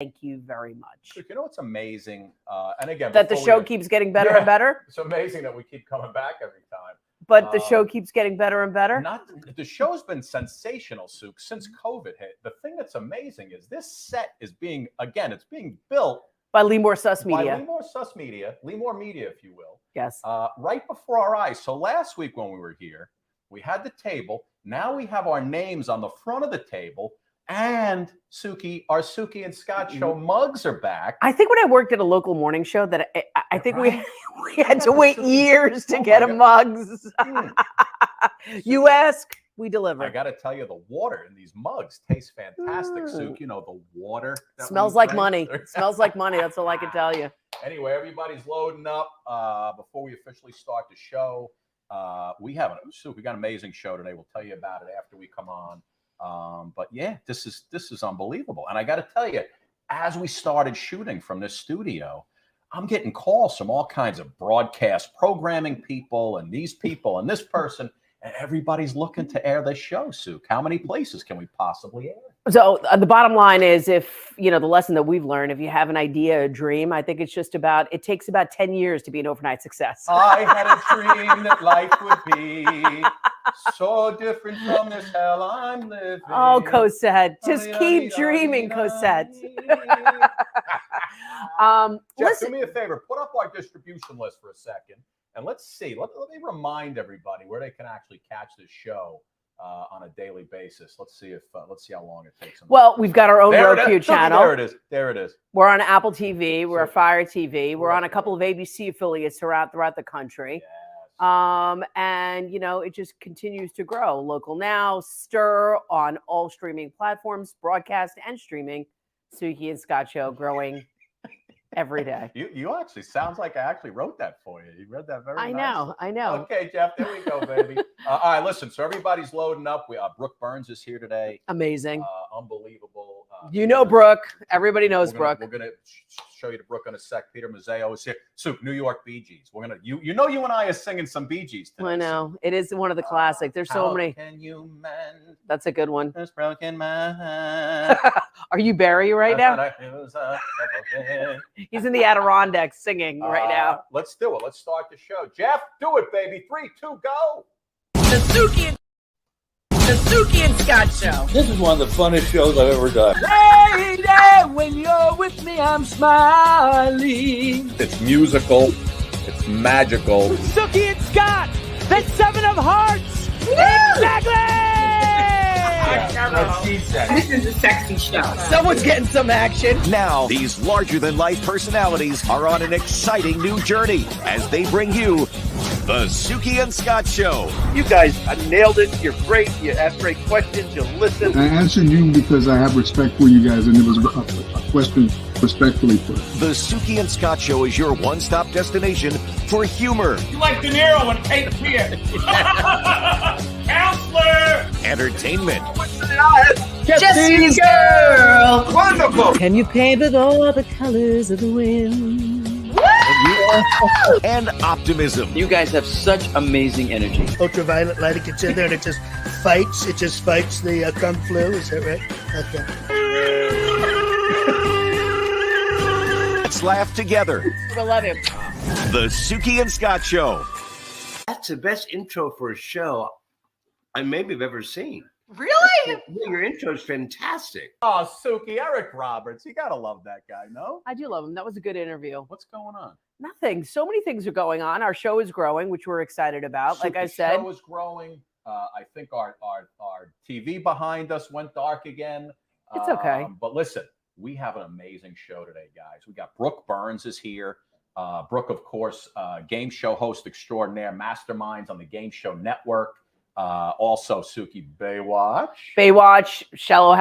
Thank you very much. You know what's amazing? And again, that the show keeps getting better and better. It's amazing that we keep coming back every time. But the show keeps getting better and better. The show's been sensational, Suk, since COVID hit. The thing that's amazing is this set is being built by Lemore Suss Media. By Lemore Suss Media, Lemore Media, if you will. Yes. Right before our eyes. So last week when we were here, we had the table. Now we have our names on the front of the table. And Suki, our Suki and Scott show mugs are back. I think when I worked at a local morning show, that I think we had to wait years to get a mugs. You ask, we deliver. I got to tell you, the water in these mugs tastes fantastic, Suki. You know, the water. Smells like money. It smells like money. That's all I can tell you. Anyway, everybody's loading up. Before we officially start the show, we got an amazing show today. We'll tell you about it after we come on. But yeah, this is unbelievable. And I got to tell you, as we started shooting from this studio, I'm getting calls from all kinds of broadcast programming people and these people and this person, and everybody's looking to air this show, Suk. How many places can we possibly air? So the bottom line is, if you know the lesson that we've learned, if you have an idea, a dream, I think it takes about 10 years to be an overnight success. I had a dream that life would be so different from this hell I'm living. Oh, Cosette, just keep dreaming, Cosette. Jeff, do me a favor. Put up our distribution list for a second, and let's see. Let me remind everybody where they can actually catch this show on a daily basis. Let's see how long it takes them. Well, we've got our own Roku channel. There it is. We're on Apple TV. We're on Fire TV. We're on a couple of ABC affiliates throughout the country. Yes. And you know, it just continues to grow. Local Now, Stir on all streaming platforms, broadcast and streaming. Suki and Scott show growing every day. You actually sounds like I actually wrote that for you. You read that very nice. I know. Okay, Jeff, there we go, baby. All right, listen. So everybody's loading up. Brooke Burns is here today. Amazing. Unbelievable. You know Brooke. Everybody knows Brooke. We're gonna show you to Brooke in a sec. Peter Mazzeo is here. Suk, New York Bee Gees. We're gonna you and I are singing some Bee Gees today. I know. It is one of the classics. There's so many. Can you mend That's a good one. this broken man? Are you Barry right now? He's in the Adirondacks singing right now. Let's do it. Let's start the show. Jeff, do it, baby. 3, 2, go. The Suki and Scott show. This is one of the funnest shows I've ever done. Lady, when you're with me, I'm smiling. It's musical. It's magical. Suki and Scott, the 7 of Hearts. Exactly. This is a sexy show. Someone's getting some action. Now, these larger-than-life personalities are on an exciting new journey as they bring you the Suki and Scott Show. You guys nailed it. You're great. You ask great questions. You listen. I answered you because I have respect for you guys, and it was a question respectfully put. The Suki and Scott Show is your one-stop destination for humor. You like De Niro and Cape Fear. Counselor. Entertainment. Jesse's girl. Wonderful. Can you paint with all the colors of the wind? And optimism. You guys have such amazing energy. Ultraviolet light, it gets in there and it just fights the kung flu. Is that right? Okay. Let's laugh together. I love him. The Suki and Scott Show. That's the best intro for a show I maybe have ever seen. Really? Your intro is fantastic. Oh, Suki, Eric Roberts. You got to love that guy, no? I do love him. That was a good interview. What's going on? Nothing. So many things are going on. Our show is growing, which we're excited about. Like I said, the show is growing. I think our TV behind us went dark again. It's okay. But listen, we have an amazing show today, guys. We got Brooke Burns is here. Brooke, of course, game show host extraordinaire, masterminds on the Game Show Network. Also, Suki, Baywatch, Shallow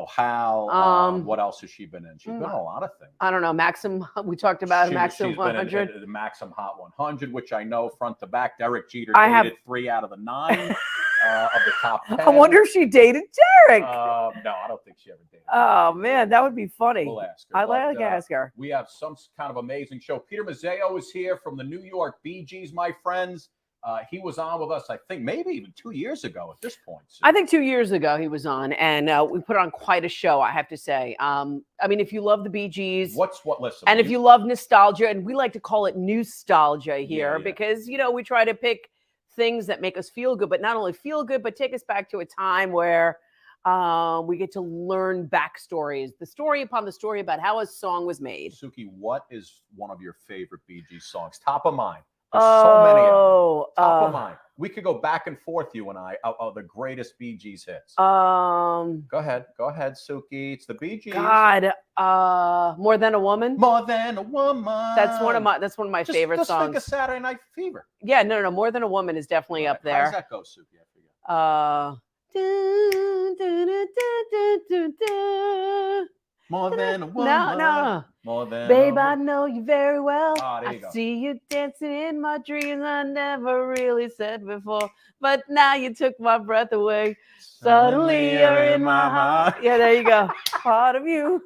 Hal. What else has she been in? She's been in a lot of things. I don't know. Maxim. We talked about Maxim 100. The Maxim Hot 100, which I know front to back. Derek Jeter dated 3 out of the 9 of the top 10. I wonder if she dated Derek. No, I don't think she ever dated. Oh man, that would be funny. We'll ask her. I'd like to ask her. We have some kind of amazing show. Peter Mazzeo is here from the New York Bee Gees, my friends. He was on with us, I think, maybe even 2 years ago at this point. So. I think 2 years ago he was on, and we put on quite a show, I have to say. I mean, if you love the Bee Gees, listen, and if you love nostalgia, and we like to call it nostalgia here, Yeah. because we try to pick things that make us feel good, but not only feel good, but take us back to a time where we get to learn backstories, the story upon the story about how a song was made. Suki, what is one of your favorite Bee Gees songs? Top of mind. There's so many of them. Top of mind. We could go back and forth, you and I, of the greatest Bee Gees hits. Go ahead, Suki. It's the Bee Gees. God, More Than a Woman. More Than a Woman. That's one of my favorite just songs. Think of Saturday Night Fever. Yeah, no. More Than a Woman is definitely up there. How does that go, Suki? I forget. More than a woman. No. More than Babe, a I know you very well. Oh, there you I go. see you dancing in my dreams. I never really said before, but now you took my breath away. Suddenly you're in my heart. Yeah, there you go. Part of you.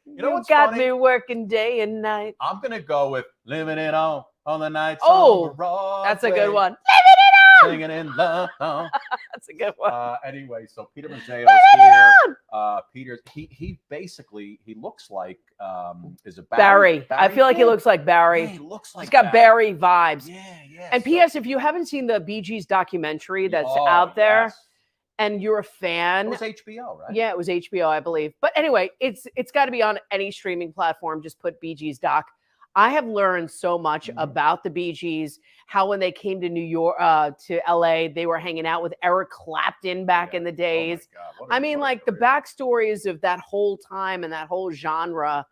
You know what's got funny? me working day and night. I'm gonna go with "Living It On the Nights." Oh, on Broadway, that's a good one. Singing in love. That's a good one. Anyway, so Peter Mazzeo's here. Peter, he basically looks like is it Barry? I feel like he looks like Barry. Yeah, he looks like he's got Barry vibes. Yeah. And P.S. If you haven't seen the Bee Gees documentary that's out there, and you're a fan, it was HBO, right? Yeah, it was HBO, I believe. But anyway, it's got to be on any streaming platform. Just put Bee Gees doc. I have learned so much about the Bee Gees, how when they came to New York, to LA, they were hanging out with Eric Clapton back in the days. Oh my God, like the backstories of that whole time and that whole genre,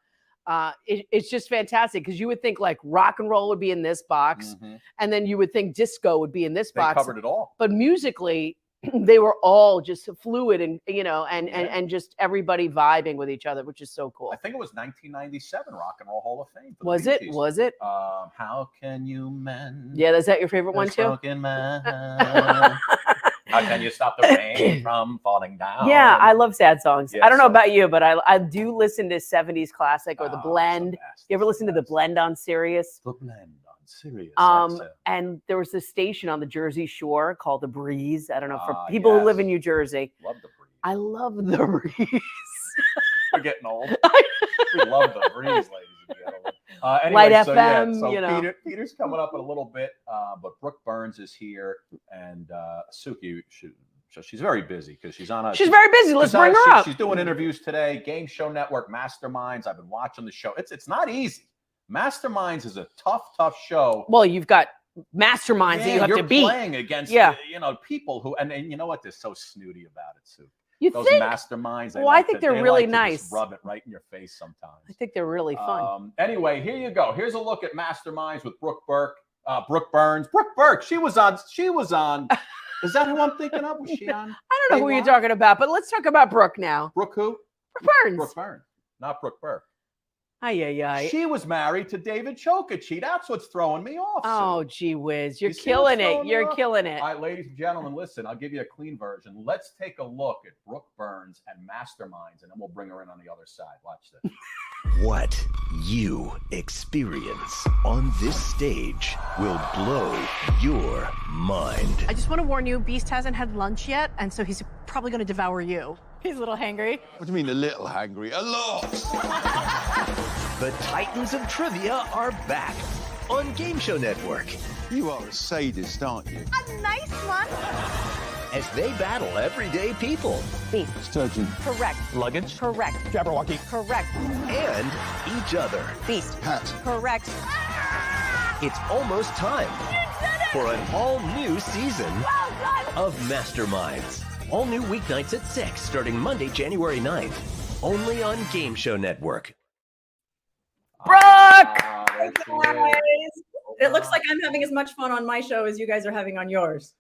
it's just fantastic, because you would think like rock and roll would be in this box, and then you would think disco would be in this box. They covered it all. But musically, they were all just fluid and and just everybody vibing with each other, which is so cool. I think it was 1997 Rock and Roll Hall of Fame. Was it? Was it? How can you mend? Yeah, is that your favorite one too? How can you stop the rain from falling down? Yeah, I love sad songs. Yeah, I don't know so- about you, but I do listen to 70s classic or the blend. It's the best, You ever it's listen to the blend on Sirius? The blend on Sirius. And there was this station on the Jersey Shore called The Breeze. I don't know, for Ah, people who live yes. in New Jersey. Love the breeze. I love The Breeze. We're getting old. We love the breeze, ladies and gentlemen. Anyway, Light so, FM, so you know. Peter's coming up in a little bit, but Brooke Burns is here, and Suki, she's very busy because she's on a. She's very busy. Let's bring her up. She's doing interviews today. Game Show Network, Masterminds. I've been watching the show. It's not easy. Masterminds is a tough show. Well, you've got masterminds that you have you're to beat. playing against people who, and you know what? They're so snooty about it, Sue. You Those think? masterminds. Well, I think they're really nice. Just rub it right in your face sometimes. I think they're really fun. Anyway, here you go. Here's a look at Masterminds with Brooke Burns. Brooke Burke. She was on. Is that who I'm thinking of? Was she on? I don't know who you're talking about, but let's talk about Brooke now. Brooke who? Brooke Burns. Brooke Burns, not Brooke Burke. Ay. She was married to David Chokachi. That's what's throwing me off. Oh, Sue. gee whiz. You're You see killing what's it. throwing me You're off? killing it. All right, ladies and gentlemen, listen, I'll give you a clean version. Let's take a look at Brooke Burns and Masterminds, and then we'll bring her in on the other side. Watch this. What you experience on this stage will blow your mind. I just want to warn you, Beast hasn't had lunch yet, and so he's probably going to devour you. He's a little hangry. What do you mean a little hangry? A lot! The Titans of Trivia are back on Game Show Network. You are a sadist, aren't you? A nice one. As they battle everyday people. Beast. Sturgeon. Correct. Luggage. Correct. Jabberwocky. Correct. And each other. Beast. Hat. Correct. It's almost time for an all-new season of Masterminds. All new weeknights at 6, starting Monday, January 9th. Only on Game Show Network. Brooke! It looks like I'm having as much fun on my show as you guys are having on yours.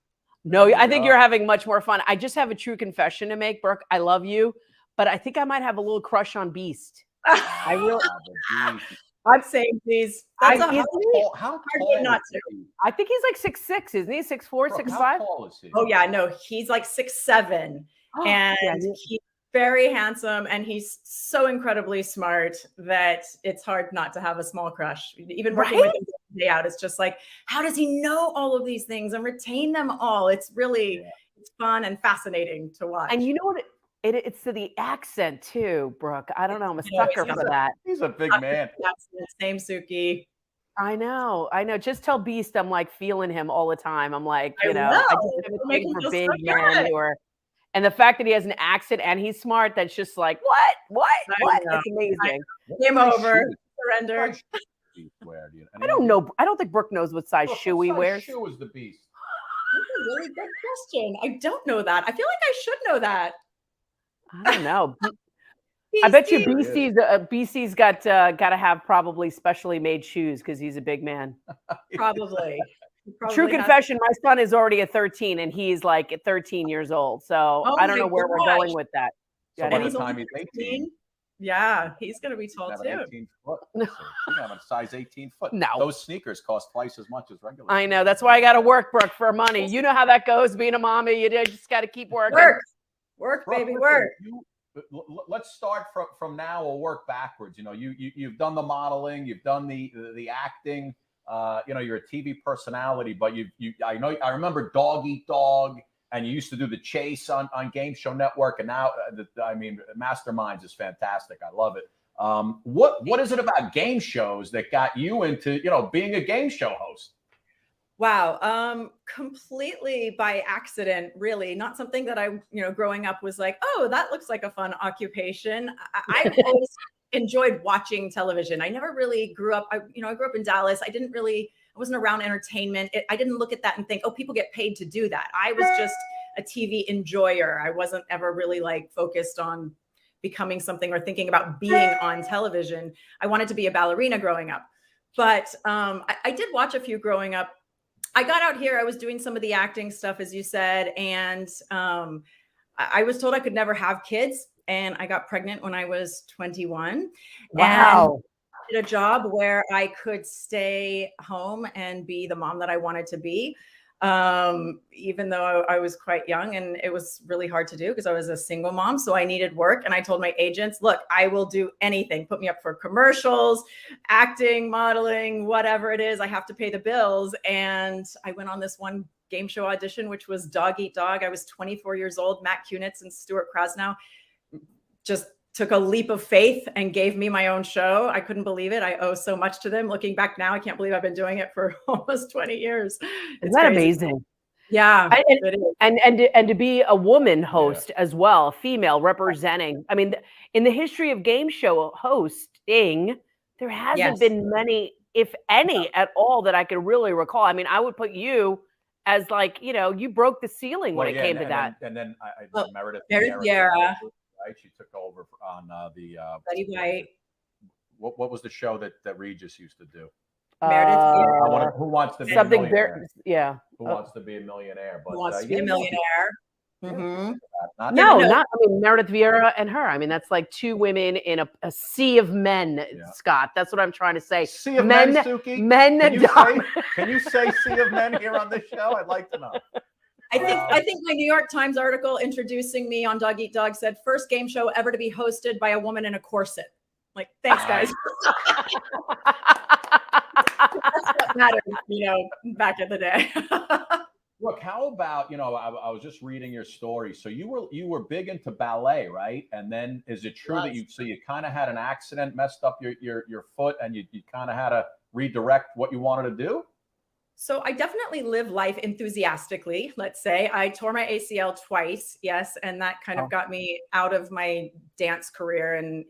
No, I think you're having much more fun. I just have a true confession to make, Brooke. I love you, but I think I might have a little crush on Beast. I really. I'm saying, please. That's a How hard tall not is to. he? I think he's like 6'6", isn't he? 6'4", Brooke, 6'5"? How tall is he? Oh yeah, no, he's like 6'7", and he's very handsome, and he's so incredibly smart that it's hard not to have a small crush. Even working with him day out. It's just like, how does he know all of these things and retain them all? It's really it's fun and fascinating to watch. And you know what? It's to the accent too, Brooke. I don't know. I'm a sucker for that. He's a big man. Same Suki. I know. Just tell Beast I'm like feeling him all the time. I'm like, I just have a thing for big men who are, and the fact that he has an accent and he's smart, that's just like, what? It's amazing. Game over. Surrender. I don't know. I don't think Brooke knows what size shoe he wears. Shoe is the Beast? That's a really good question. I don't know that. I feel like I should know that. I don't know. I bet you BC's got to have probably specially made shoes because he's a big man. Probably. True confession, my son is already at 13 and he's like 13 years old. So I don't know where we're going with that. So by the time he's 18, he's going to be tall too. 18 foot. He's going to have a size 18 foot. No. Those sneakers cost twice as much as regular. I know. That's why I got to work, Brooke, for money. You know how that goes being a mommy. You just got to keep working. Work, baby, work. Let's start from now or work backwards. You know, you've done the modeling, you've done the acting. You know, you're a TV personality, but I remember Dog Eat Dog, and you used to do the chase on Game Show Network, and now Masterminds is fantastic. I love it. What is it about game shows that got you into being a game show host? Wow. Completely by accident, really. Not something that I, growing up was like, oh, that looks like a fun occupation. I've always enjoyed watching television. I never really grew up. I grew up in Dallas. I wasn't around entertainment. I didn't look at that and think, oh, people get paid to do that. I was just a TV enjoyer. I wasn't ever really like focused on becoming something or thinking about being on television. I wanted to be a ballerina growing up, but I did watch a few growing up. I got out here, I was doing some of the acting stuff, as you said, and I was told I could never have kids, and I got pregnant when I was 21. Wow. And I did a job where I could stay home and be the mom that I wanted to be, even though I was quite young, and it was really hard to do because I was a single mom, so I needed work. And I told my agents, look, I will do anything. Put me up for commercials, acting, modeling, whatever it is. I have to pay the bills. And I went on this one game show audition, which was Dog Eat Dog. I was 24 years old. Matt Kunitz and Stuart Krasnow just took a leap of faith and gave me my own show. I couldn't believe it. I owe so much to them. Looking back now, I can't believe I've been doing it for almost 20 years. Isn't that amazing? Yeah. And to be a woman host as well, a female representing. I mean, in the history of game show hosting, there hasn't been many, if any, at all that I could really recall. I mean, I would put you as like, you broke the ceiling when it came to that. And then Meredith Vieira. Right, she took over on the Betty White. What was the show that Regis used to do? Meredith Vieira. Who wants to be something a millionaire? Who wants to be a millionaire? But, who wants to be a millionaire? Mm-hmm. Not Meredith Vieira and her. I mean, that's like two women in a sea of men, Scott. That's what I'm trying to say. Sea of men, Suki? Men can you say sea of men here on this show? I'd like to know. I think my New York Times article introducing me on Dog Eat Dog said first game show ever to be hosted by a woman in a corset. Like, thanks, guys. That's what mattered, back in the day. Look, how about I was just reading your story. So you were big into ballet, right? And then is it true that you kind of had an accident, messed up your foot, and you kind of had to redirect what you wanted to do? So I definitely live life enthusiastically, let's say. I tore my ACL twice, yes, and that kind of got me out of my dance career and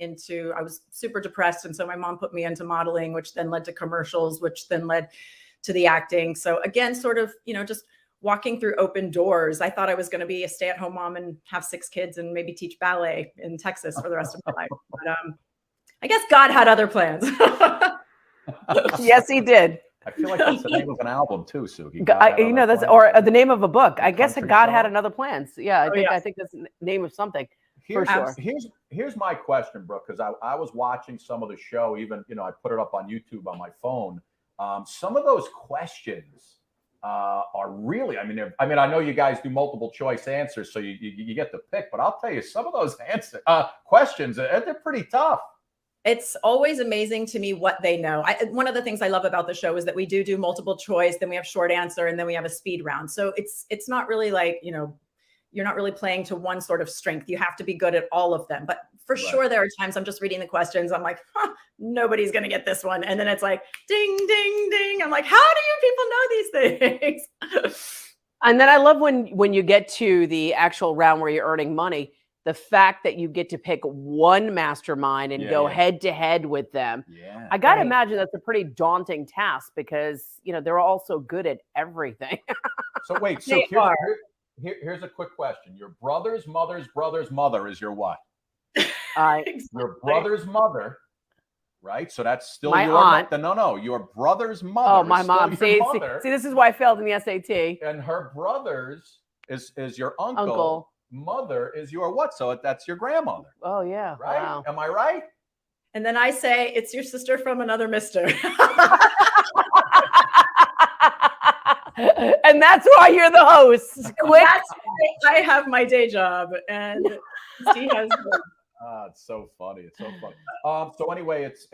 I was super depressed. And so my mom put me into modeling, which then led to commercials, which then led to the acting. So again, sort of, just walking through open doors. I thought I was going to be a stay-at-home mom and have 6 kids and maybe teach ballet in Texas for the rest of my life. But I guess God had other plans. Yes, he did. I feel like that's the name of an album too, Suki. That's or the name of a book. I guess God had another plans. Yeah, I think that's the name of something. For sure. Here's my question, Brooke, because I was watching some of the show. Even I put it up on YouTube on my phone. Some of those questions are really. I mean, I know you guys do multiple choice answers, so you get to pick. But I'll tell you, some of those questions they're pretty tough. It's always amazing to me what they know. One of the things I love about the show is that we do multiple choice, then we have short answer, and then we have a speed round. So it's not really like, you're not really playing to one sort of strength. You have to be good at all of them. But for sure, there are times I'm just reading the questions. I'm like, nobody's going to get this one. And then it's like, ding, ding, ding. I'm like, how do you people know these things? And then I love when you get to the actual round where you're earning money, the fact that you get to pick one mastermind and go head to head with them. Yeah. I got to imagine that's a pretty daunting task because, they're all so good at everything. So wait, here's a quick question. Your brother's mother's brother's mother is your what? Your brother's mother, right? So that's still my your aunt. No, your brother's mother. Oh, my is mom. still your mother. See, this is why I failed in the SAT. And her brother's is your uncle. Mother is your what? So that's your grandmother. Oh yeah. Right? Wow. Am I right? And then I say, it's your sister from another mister. And that's why you're the host. Quick. That's why I have my day job, and she has. It's so funny. It's so funny. So anyway, it's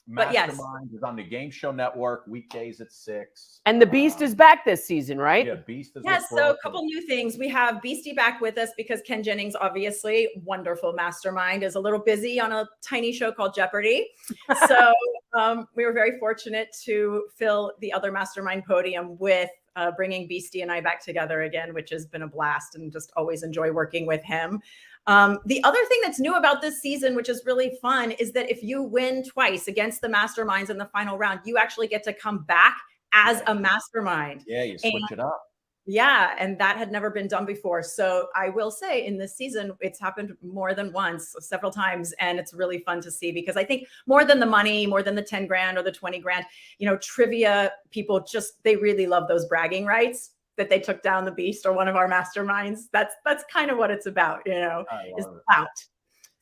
But yes. Mastermind is on the Game Show Network weekdays at 6. And the Beast is back this season, right? Yeah, Beast is. Yes. So a couple new things. We have Beastie back with us because Ken Jennings, obviously wonderful mastermind, is a little busy on a tiny show called Jeopardy. So we were very fortunate to fill the other mastermind podium with bringing Beastie and I back together again, which has been a blast, and just always enjoy working with him. The other thing that's new about this season, which is really fun, is that if you win twice against the masterminds in the final round, you actually get to come back as a mastermind. Yeah, you switch it up. Yeah, and that had never been done before. So I will say in this season, it's happened more than once, several times. And it's really fun to see because I think more than the money, more than the 10 grand or the 20 grand, trivia people they really love those bragging rights that they took down the Beast or one of our masterminds. That's kind of what it's about, is clout.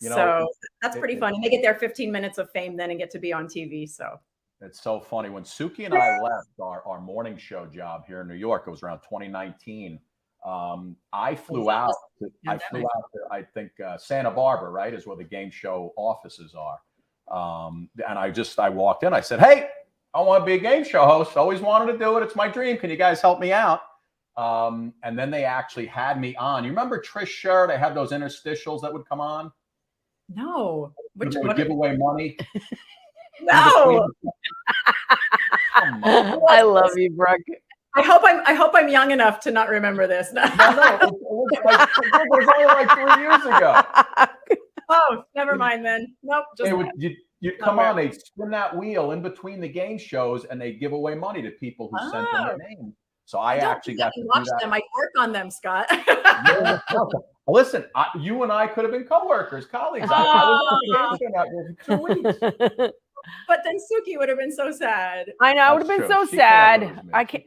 So that's pretty fun. And they get their 15 minutes of fame then and get to be on TV. So it's so funny. When Suki and I left our morning show job here in New York, it was around 2019. I flew out to, I think, Santa Barbara, right, is where the game show offices are. And I walked in, I said, hey, I want to be a game show host. Always wanted to do it. It's my dream. Can you guys help me out? And then they actually had me on. You remember Trish Sher? They had those interstitials that would come on. No. Which would give away money. No. I love you, Brooke. I hope I'm young enough to not remember this. No, it was only like 3 years ago. Oh, never mind then. Nope. You'd come on, they'd spin that wheel in between the game shows, and they'd give away money to people who sent them their name. So I actually got to watch them. I work on them, Scott. Listen, you and I could have been coworkers, colleagues. I was on the game show for 2 weeks. But then Suki would have been so sad. I know, I would have been so sad. I can't.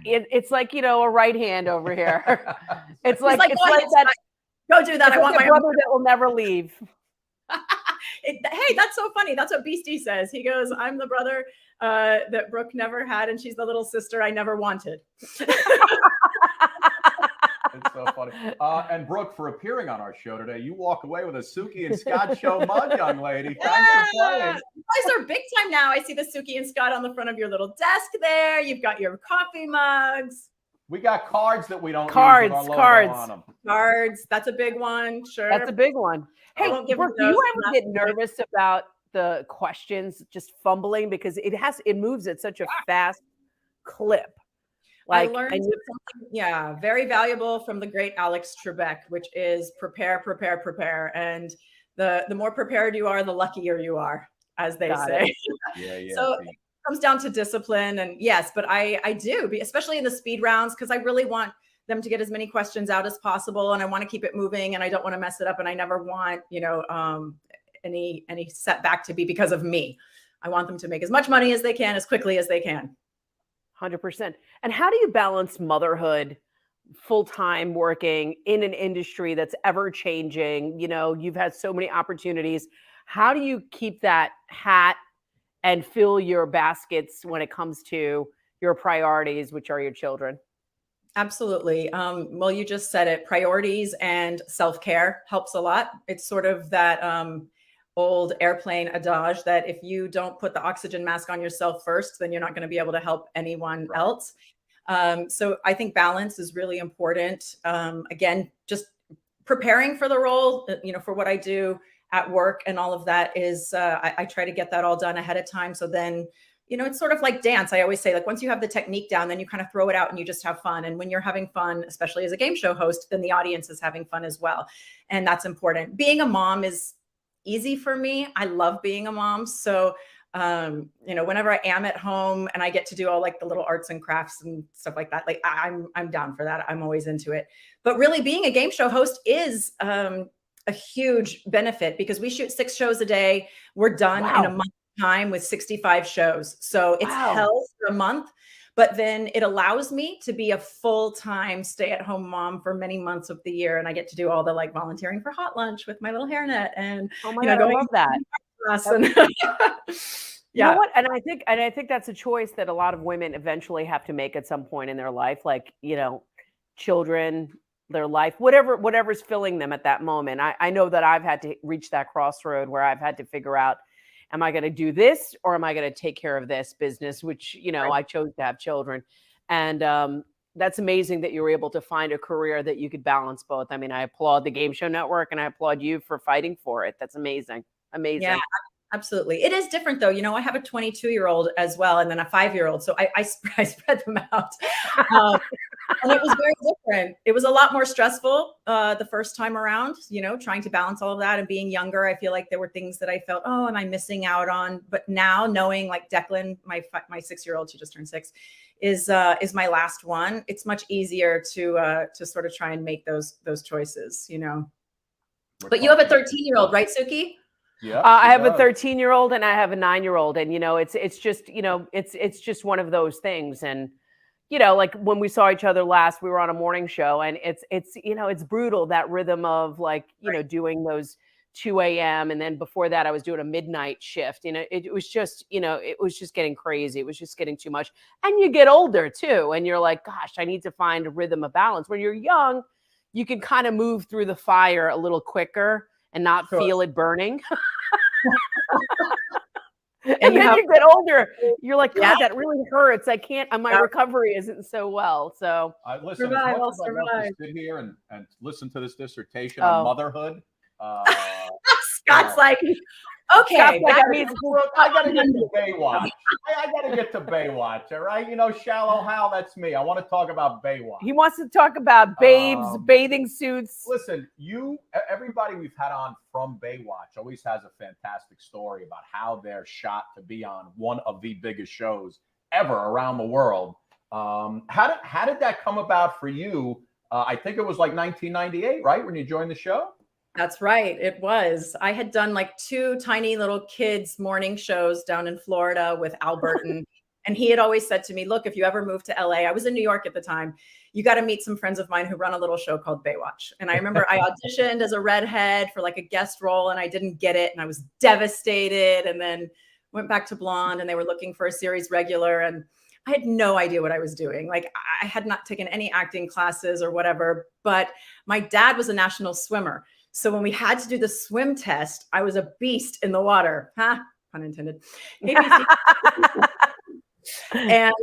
It's like a right hand over here. It's like that. Go do that. I want my brother that will never leave. Hey, that's so funny. That's what Beastie says. He goes, I'm the brother that Brooke never had, and she's the little sister I never wanted. It's so funny. And Brooke, for appearing on our show today, you walk away with a Suki and Scott show mug, young lady. Thanks for playing. You guys are big time now. I see the Suki and Scott on the front of your little desk there. You've got your coffee mugs. We got cards that we don't use cards. On them. Cards. That's a big one. Sure. That's a big one. Hey, Brooke, do you ever get nervous about the questions just fumbling because it moves at such a fast clip? I learned something, very valuable from the great Alex Trebek, which is prepare, prepare, prepare. And the more prepared you are, the luckier you are, as they say. Yeah. So it comes down to discipline. And yes, but I do, especially in the speed rounds, because I really want them to get as many questions out as possible. And I want to keep it moving and I don't want to mess it up. And I never want, any setback to be because of me. I want them to make as much money as they can, as quickly as they can. 100%. And how do you balance motherhood, full-time working in an industry that's ever changing? You've had so many opportunities. How do you keep that hat and fill your baskets when it comes to your priorities, which are your children? Absolutely. Well, you just said it. Priorities and self-care helps a lot. It's sort of that old airplane adage that if you don't put the oxygen mask on yourself first, then you're not going to be able to help anyone else. So I think balance is really important. Again, just preparing for the role, for what I do at work and all of that is, I try to get that all done ahead of time. So then, it's sort of like dance. I always say, like, once you have the technique down, then you kind of throw it out and you just have fun. And when you're having fun, especially as a game show host, then the audience is having fun as well. And that's important. Being a mom is easy for me. I love being a mom. So, whenever I am at home and I get to do all like the little arts and crafts and stuff like that, like I'm down for that. I'm always into it. But really being a game show host is, a huge benefit because we shoot 6 shows a day. We're done in a month's time with 65 shows. So it's hell for a month, but then it allows me to be a full-time stay-at-home mom for many months of the year. And I get to do all the like volunteering for Hot Lunch with my little hairnet and oh my God, I love that. And, you know what? And I think that's a choice that a lot of women eventually have to make at some point in their life, like, children, their life, whatever's filling them at that moment. I know that I've had to reach that crossroad where I've had to figure out, am I going to do this or am I going to take care of this business, which, I chose to have children. And that's amazing that you were able to find a career that you could balance both. I mean, I applaud the Game Show Network and I applaud you for fighting for it. That's amazing. Amazing. Yeah, absolutely. It is different though. I have a 22-year-old as well, and then a 5-year-old. So I spread them out. And it was very different. It was a lot more stressful the first time around, trying to balance all of that and being younger. I feel like there were things that I felt, oh, am I missing out on? But now knowing like Declan, my 6-year-old, she just turned 6, is my last one. It's much easier to sort of try and make those choices, But you have a 13-year-old, right, Suki? Yeah, I have a 13-year-old and I have a 9-year-old, and it's just it's just one of those things. And like when we saw each other last, we were on a morning show, and it's brutal, that rhythm of like doing those 2 a.m. and then before that I was doing a midnight shift. It was just it was just getting crazy. It was just getting too much. And you get older too, and you're like, gosh, I need to find a rhythm of balance. When you're young, you can kind of move through the fire a little quicker and not feel it burning. And then you get older, you're like, God, that really hurts. I can't, my recovery isn't so well. So listen, as much as I love to sit here and listen to this dissertation on motherhood. Scott's like, okay, that means I gotta get to Baywatch. I gotta get to Baywatch. All right, Shallow Hal, that's me. I want to talk about Baywatch. He wants to talk about babes, bathing suits. Listen, everybody we've had on from Baywatch always has a fantastic story about how they're shot to be on one of the biggest shows ever around the world. How did that come about for you? I think it was like 1998, right, when you joined the show? That's right. It was. I had done like 2 tiny little kids morning shows down in Florida with Albert. And he had always said to me, look, if you ever move to LA, I was in New York at the time, you got to meet some friends of mine who run a little show called Baywatch. And I remember I auditioned as a redhead for like a guest role and I didn't get it. And I was devastated, and then went back to blonde, and they were looking for a series regular. And I had no idea what I was doing. Like, I had not taken any acting classes or whatever, but my dad was a national swimmer. So when we had to do the swim test, I was a beast in the water. Pun intended. And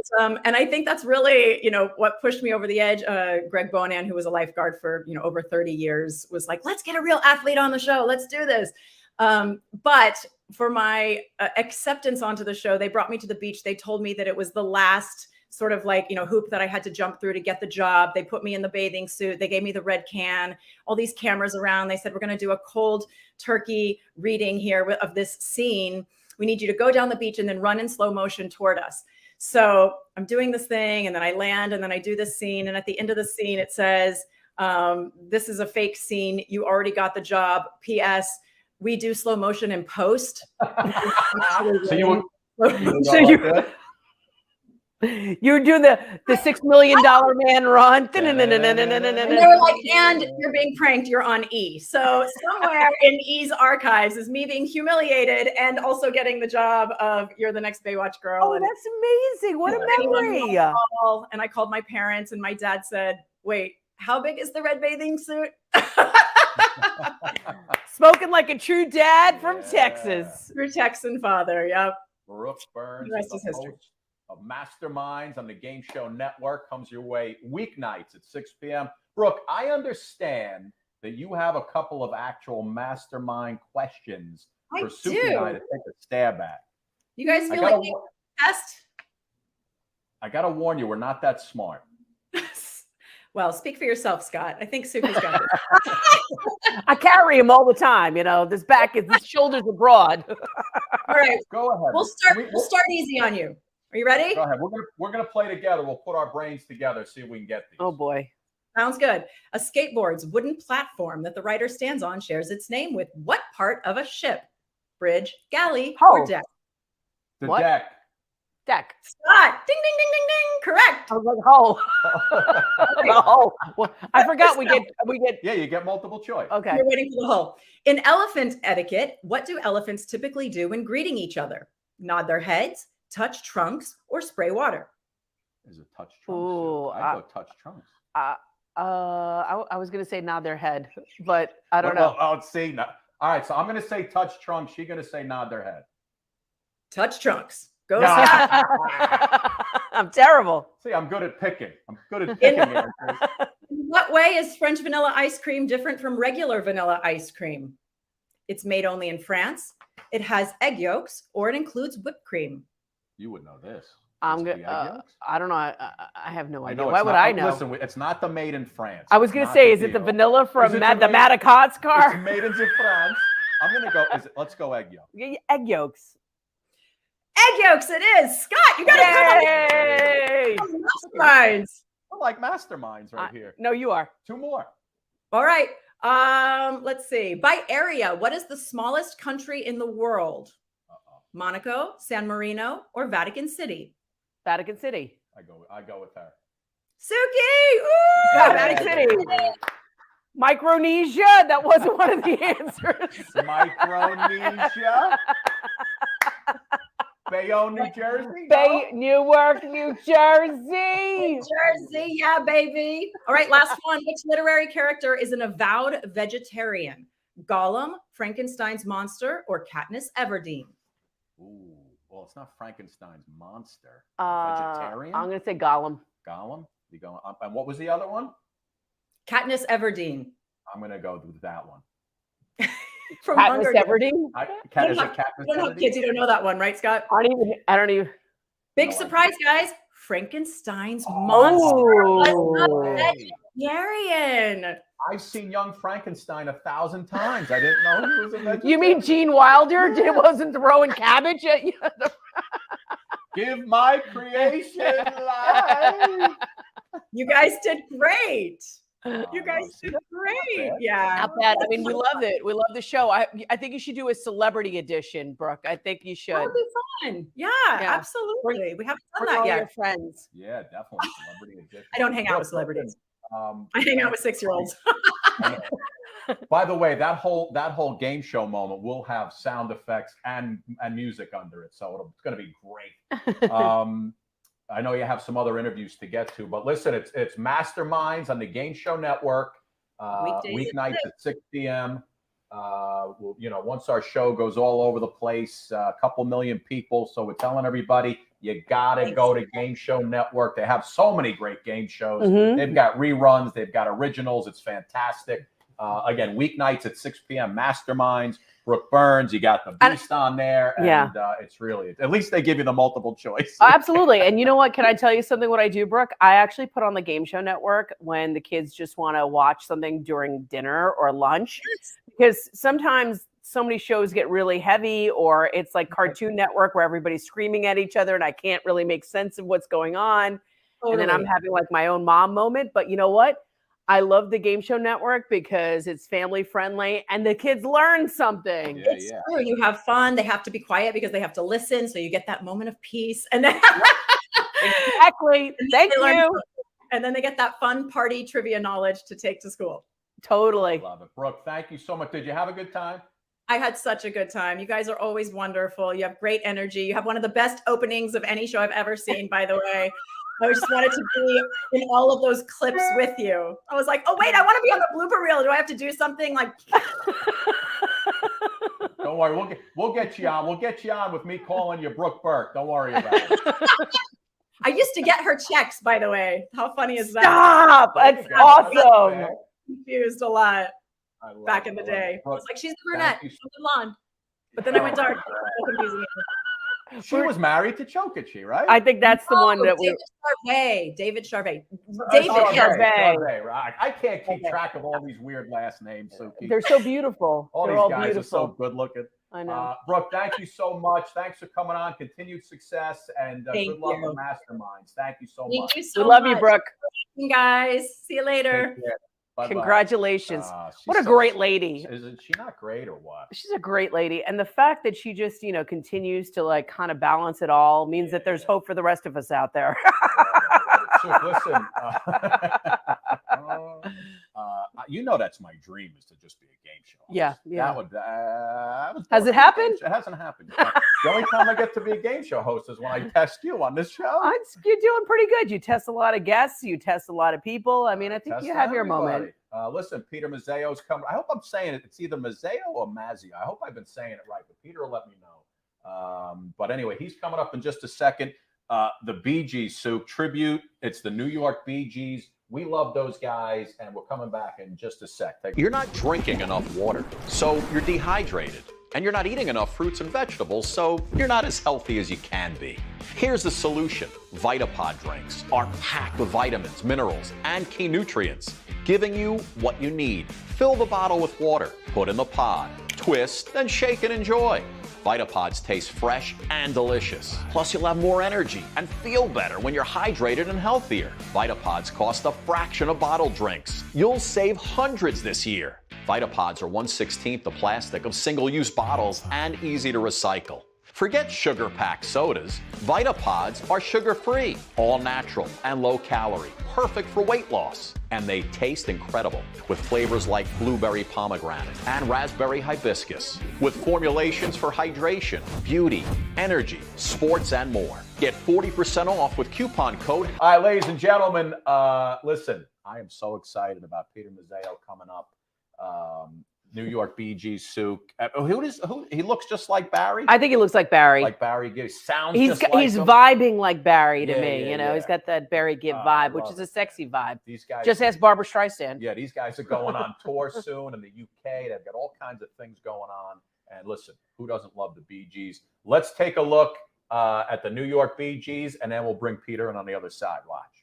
I think that's really, what pushed me over the edge. Greg Bonan, who was a lifeguard for, over 30 years, was like, let's get a real athlete on the show. Let's do this. But for my acceptance onto the show, they brought me to the beach. They told me that it was the last sort of like, hoop that I had to jump through to get the job. They put me in the bathing suit. They gave me the red can, all these cameras around. They said, we're going to do a cold turkey reading here of this scene. We need you to go down the beach and then run in slow motion toward us. So I'm doing this thing, and then I land, and then I do this scene. And at the end of the scene, it says, this is a fake scene. You already got the job. P.S. We do slow motion in post. You were doing the $6 million man run. And they were like, and you're being pranked, you're on E. So somewhere in E's archives is me being humiliated and also getting the job of you're the next Baywatch girl. Oh, that's amazing. What a memory. And I called my parents, and my dad said, wait, how big is the red bathing suit? Spoken like a true dad from Texas. Your Texan father. Yep. Brooke Burns, The rest the is history. host of Masterminds on the Game Show Network, comes your way weeknights at 6 p.m. Brooke, I understand that you have a couple of actual mastermind questions for Suki and I to take a stab at. You guys feel like you test? I got to warn you, we're not that smart. Well, speak for yourself, Scott. I think Suki's got it. I carry him all the time. You know, this shoulders are broad. All right. Go ahead. We'll start easy on you. Are you ready? Go ahead. We're gonna play together. We'll put our brains together, see if we can get these. Oh boy. Sounds good. A skateboard's wooden platform that the rider stands on shares its name with what part of a ship? Bridge, galley, or deck? The deck. Deck. Scott. Ding, ding, ding, ding, ding. Correct. I was like, well, I forgot we get. Yeah, you get multiple choice. Okay. You're waiting for the hull. In elephant etiquette, what do elephants typically do when greeting each other? Nod their heads, touch trunks, or spray water? Is it touch trunks? Ooh, I go touch trunks. I was gonna say nod their head, but I don't know. Oh, see, no. All right, so I'm gonna say touch trunks. She's gonna say nod their head. Touch trunks. Go. I'm terrible. See, I'm good at picking. Answers. In what way is French vanilla ice cream different from regular vanilla ice cream? It's made only in France. It has egg yolks, or it includes whipped cream. You would know this. I'm good. I don't know. I have no idea. know Why would I know? Listen, it's not the made in France. I was going to say, is it the vanilla from the Madicot's car? It's made in France. I'm going to go. Let's go egg yolk. Egg yolks. Egg yolks, it is. Scott, you got to come on. Masterminds. I like masterminds right here. No, you are. Two more. All right. Let's see. By area, what is the smallest country in the world? Monaco, San Marino, or Vatican City? Vatican City. I go with her. Suki! Ooh, Vatican City. Micronesia. That wasn't one of the answers. Micronesia. Bayonne, New Jersey. Newark, New Jersey. New Jersey, yeah, baby. All right, last one. Which literary character is an avowed vegetarian? Gollum, Frankenstein's monster, or Katniss Everdeen? Ooh, well, it's not Frankenstein's monster. Vegetarian. I'm going to say Gollum. Gollum. You going? And what was the other one? Katniss Everdeen. I'm going to go with that one. From Katniss Everdeen? You don't know kids, you don't know that one, right, Scott? I don't even. Big surprise, guys. Frankenstein's monster. Vegetarian. I've seen Young Frankenstein 1,000 times. I didn't know he was a vegetarian. You mean Gene Wilder wasn't throwing cabbage at you? Give my creation life. You guys did great. You guys did great. Yeah. Not bad. I mean, we love it. We love the show. I think you should do a celebrity edition, Brooke. I think you should. That would be fun. Yeah, absolutely. We haven't done that yet. Your friends. Yeah, definitely. Celebrity edition. I don't hang out with celebrities. I hang out with 6-year-olds. By the way, that whole game show moment will have sound effects and music under it, so it's going to be great. I know you have some other interviews to get to, but listen, it's Masterminds on the Game Show Network, weeknights at 6 p.m. Once our show goes all over the place, a couple million people, so we're telling everybody you gotta go to Game Show Network. They have so many great game shows. Mm-hmm. They've got reruns, they've got originals. It's fantastic. Again, weeknights at 6 p.m. Masterminds. Brooke Burns, you got the Beast on there. And it's really, at least they give you the multiple choice. Absolutely. And you know what? Can I tell you something what I do, Brooke? I actually put on the Game Show Network when the kids just want to watch something during dinner or lunch. Because sometimes so many shows get really heavy, or it's like Cartoon Network where everybody's screaming at each other and I can't really make sense of what's going on. Totally. And then I'm having like my own mom moment. But you know what? I love the Game Show Network because it's family friendly and the kids learn something. It's true. You have fun. They have to be quiet because they have to listen. So you get that moment of peace. And then exactly. Thank you. And then they get that fun party trivia knowledge to take to school. Totally. Love it. Brooke, thank you so much. Did you have a good time? I had such a good time. You guys are always wonderful. You have great energy. You have one of the best openings of any show I've ever seen, by the way. I just wanted to be in all of those clips with you. I was like, oh, wait, I want to be on the blooper reel. Do I have to do something like... Don't worry. We'll get you on. We'll get you on with me calling you Brooke Burke. Don't worry about it. I used to get her checks, by the way. How funny is that? Stop! That's awesome. Confused a lot back in the day. I was like, she's the brunette, she's the blonde. But then I went dark. So confusing. She was married to Chokichi, right? I think that's the one that we. David Charvet. David Charvet. Right. I can't keep track of all these weird last names. Suki. They're so beautiful. They're all guys beautiful. are so good looking. I know. Brooke, thank you so much. Thanks for coming on. Continued success and good luck with Masterminds. Thank you so much. Thank you so we love much. you, Brooke. Guys, see you later. Bye-bye. Congratulations. What a great lady. Isn't she not great or what? She's a great lady. And the fact that she just, continues to like kind of balance it all means that there's hope for the rest of us out there. So listen, that's my dream is to just be a game show host. Yeah. That would, has it happened? It hasn't happened. The only time I get to be a game show host is when I test you on this show. You're doing pretty good. You test a lot of guests. You test a lot of people. I mean, I think you have your moment. Listen, Peter Mazzeo's coming. I hope I'm saying it. It's either Mazzeo or Mazzio. I hope I've been saying it right, but Peter will let me know. But anyway, he's coming up in just a second. The Bee Gees, Suk, tribute. It's the New York Bee Gees. We love those guys, and we're coming back in just a sec. You're not drinking enough water, so you're dehydrated. And you're not eating enough fruits and vegetables, so you're not as healthy as you can be. Here's the solution. Vitapod drinks are packed with vitamins, minerals, and key nutrients, giving you what you need. Fill the bottle with water, put in the pod, twist, then shake and enjoy. Vitapods taste fresh and delicious. Plus, you'll have more energy and feel better when you're hydrated and healthier. Vitapods cost a fraction of bottled drinks. You'll save hundreds this year. Vitapods are 1/16 the plastic of single-use bottles and easy to recycle. Forget sugar-packed sodas. Vitapods are sugar-free, all natural and low-calorie, perfect for weight loss. And they taste incredible with flavors like blueberry pomegranate and raspberry hibiscus, with formulations for hydration, beauty, energy, sports, and more. Get 40% off with coupon code. All right, ladies and gentlemen, listen, I am so excited about Peter Mazzeo coming up. New York Bee Gees, Suk. Who he looks just like Barry? I think he looks like Barry. Like Barry Gibbs. Sounds he's just like he's him. Vibing like Barry to me. Yeah. He's got that Barry Gibb vibe, which is a sexy vibe. These guys just ask Barbara Streisand. Yeah, these guys are going on tour soon in the UK. They've got all kinds of things going on. And listen, who doesn't love the Bee Gees? Let's take a look at the New York Bee Gees, and then we'll bring Peter in on the other side. Watch.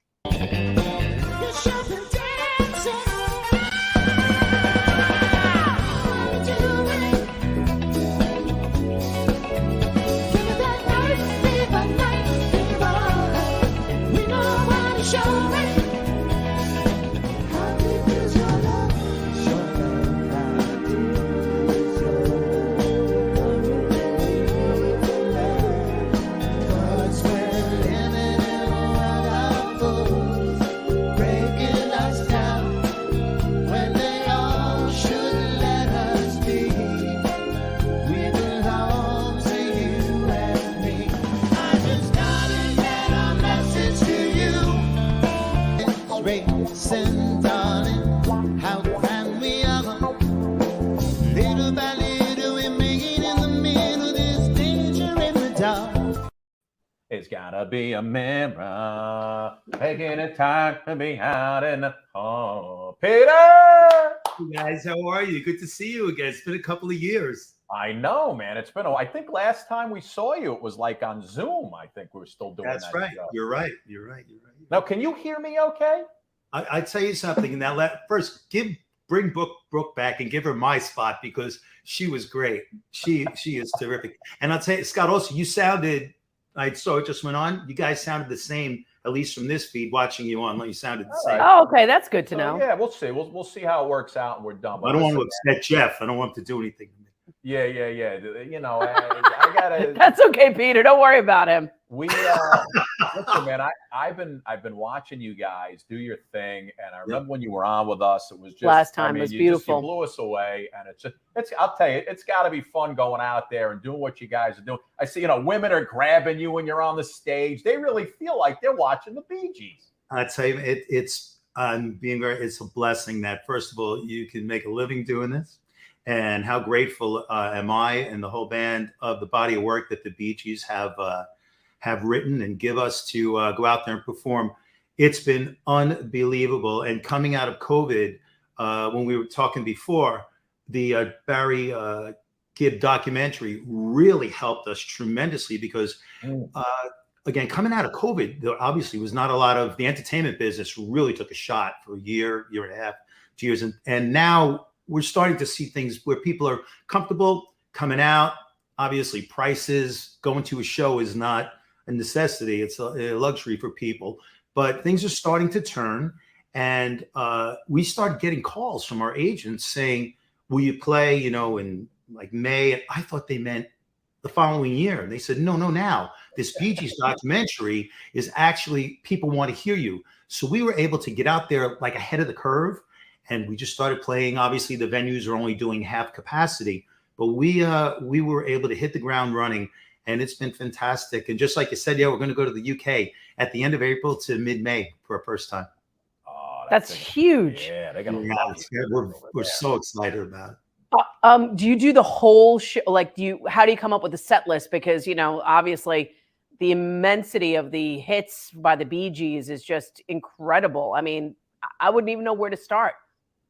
It's gotta be a mirror, making it time to be out in the hall. Peter! Hey guys, how are you? Good to see you again. It's been a couple of years. I know, man. It's been I think last time we saw you, it was like on Zoom. I think we were still doing That's that. right. Show. You're right. You're right. Now, can you hear me okay? I tell you something. Now, first, bring Brooke back and give her my spot because she was great. She is terrific. And I'll tell you, Scott, also, you sounded, I saw it just went on. You guys sounded the same, at least from this feed, watching you on. You sounded the same. Oh, okay. That's good to know. Yeah, we'll see. We'll see how it works out and we're done. I don't want to upset Jeff. I don't want him to do anything to me. Yeah. You know, I gotta. That's okay, Peter. Don't worry about him. Listen, man. I've been watching you guys do your thing, and I remember when you were on with us. It was just last time. It was beautiful. You blew us away, and I'll tell you, it's got to be fun going out there and doing what you guys are doing. I see, women are grabbing you when you're on the stage. They really feel like they're watching the Bee Gees. I tell you, it's a blessing that first of all you can make a living doing this. and how grateful am I and the whole band of the body of work that the Bee Gees have written and give us to go out there and perform. It's been unbelievable. And coming out of COVID, when we were talking before, the Barry Gibb documentary really helped us tremendously because, again, coming out of COVID, there obviously was not a lot of the entertainment business really took a shot for a year and a half, 2 years. And now we're starting to see things where people are comfortable coming out. Obviously, prices, going to a show is not a necessity. It's a luxury for people. But things are starting to turn. And we started getting calls from our agents saying, will you play, in like May? And I thought they meant the following year. And they said, no, now. This Bee Gees documentary is actually, people want to hear you. So we were able to get out there like ahead of the curve. And we just started playing. Obviously, the venues are only doing half capacity. But we were able to hit the ground running. And it's been fantastic. And just like you said, we're going to go to the UK at the end of April to mid-May for our first time. That's huge. Yeah, they're going to we're so excited about it. Do you do the whole show? Like, how do you come up with the set list? Because, obviously the immensity of the hits by the Bee Gees is just incredible. I mean, I wouldn't even know where to start.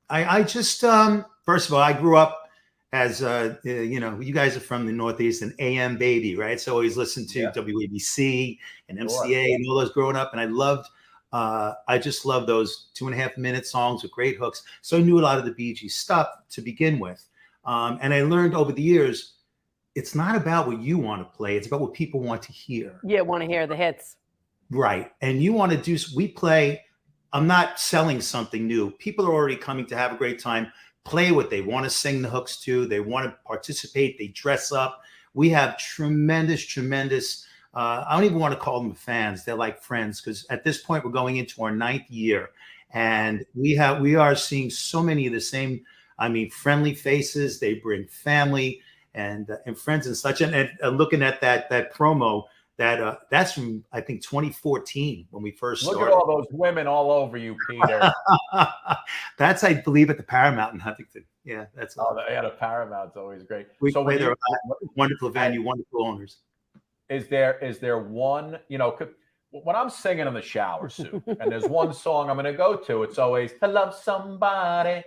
I just, first of all, I grew up as, you guys are from the Northeast, an AM baby, right? So I always listened to WABC and MCA and all those growing up. And I just love those 2.5-minute songs with great hooks. So I knew a lot of the Bee Gees stuff to begin with. And I learned over the years, it's not about what you want to play. It's about what people want to hear. Yeah, want to hear the hits. Right. And you want to we play, I'm not selling something new. People are already coming to have a great time, play what they want to sing the hooks to. They want to participate. They dress up. We have tremendous, I don't even want to call them fans. They're like friends because at this point we're going into our 9th year, and we are seeing so many of the same, friendly faces. They bring family and friends and such. And looking at that promo, that's from I think 2014 when we first started. Look at all those women all over you, Peter. That's I believe at the Paramount in Huntington. Yeah, that's. They had a Paramount's always great. So they're a wonderful venue, wonderful owners. Is there one, when I'm singing in the shower, Sue, and there's one song I'm going to go to, it's always to love somebody.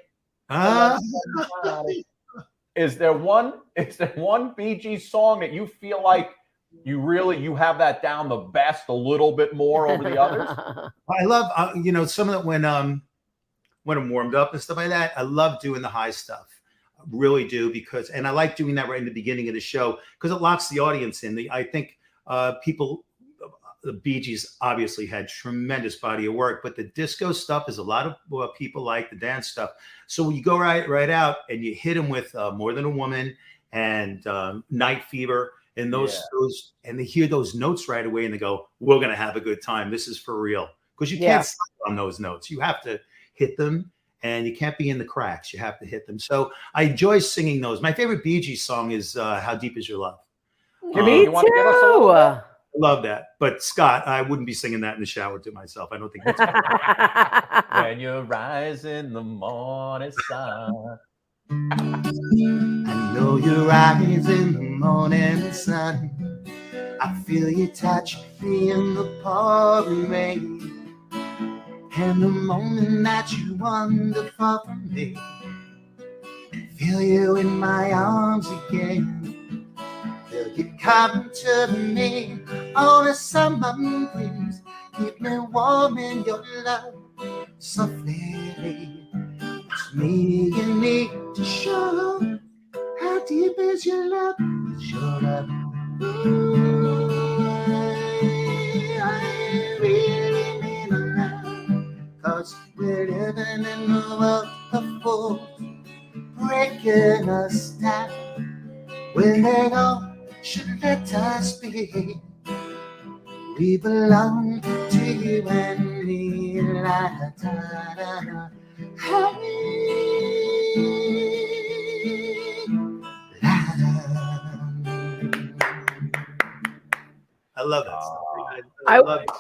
Is there one Bee Gees song that you feel like you have that down the best a little bit more over the others? I love, some of that when I'm warmed up and stuff like that. I love doing the high stuff. Really do, because I like doing that right in the beginning of the show because it locks the audience in. I think the Bee Gees obviously had tremendous body of work, but the disco stuff is a lot of what people like, the dance stuff. So when you go right out and you hit them with More Than a Woman and Night Fever and those and they hear those notes right away and they go, we're gonna have a good time. This is for real, because you can't stop on those notes. You have to hit them. And you can't be in the cracks. You have to hit them. So I enjoy singing those. My favorite Bee Gees song is "How Deep Is Your Love." Me too. I love that. But Scott, I wouldn't be singing that in the shower to myself. I don't think that's When you rise in the morning sun. I know you rise in the morning sun. I feel you touch me in the pouring rain. And the moment that you wander far from me, feel you in my arms again. Feel you come to me on a summer breeze. Keep me warm in your love softly. It's me you need to show. How deep is your love? Your love. I really mean a love. 'Cause we're living in a world of fools, breaking us down when they all should let us be. We belong to you and me, la da da da. I love that song. I love it.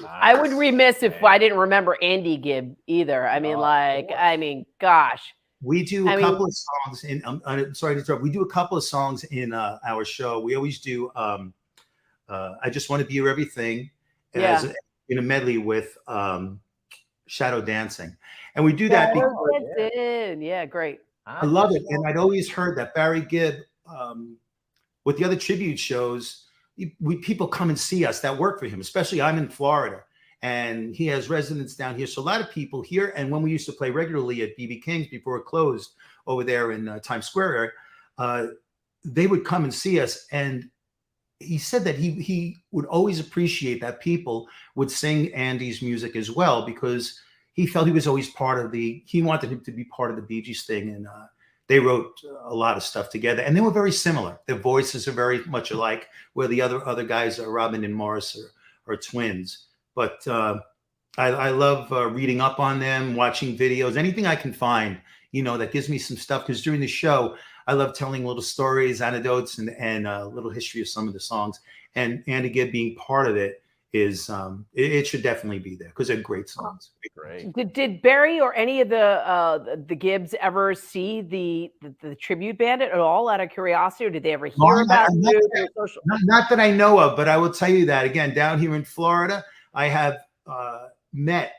I would remiss if I didn't remember Andy Gibb either. I mean, gosh, We do a couple of songs in. I'm sorry to interrupt. We do a couple of songs in our show. We always do. I Just Want to Be Your Everything, in a medley with Shadow Dancing, and we do that because yeah, great. I love it, and I'd always heard that Barry Gibb, with the other tribute shows, people come and see us that work for him. Especially I'm in Florida, and he has residents down here, so a lot of people here. And when we used to play regularly at BB King's before it closed over there in Times Square area, they would come and see us. And he said that he would always appreciate that people would sing Andy's music as well, because he felt he was always part of he wanted him to be part of the Bee Gees thing. And they wrote a lot of stuff together, and they were very similar. Their voices are very much alike, where the other guys, Robin and Morris, are twins. But I love reading up on them, watching videos, anything I can find, that gives me some stuff. Because during the show, I love telling little stories, anecdotes, and a little history of some of the songs. And Andy Gibb being part of it is, it should definitely be there because they're great songs. Great. Did Barry or any of the Gibbs ever see the tribute band at all, out of curiosity, or did they ever hear about it? Not that I know of, but I will tell you that, again, down here in Florida, I have met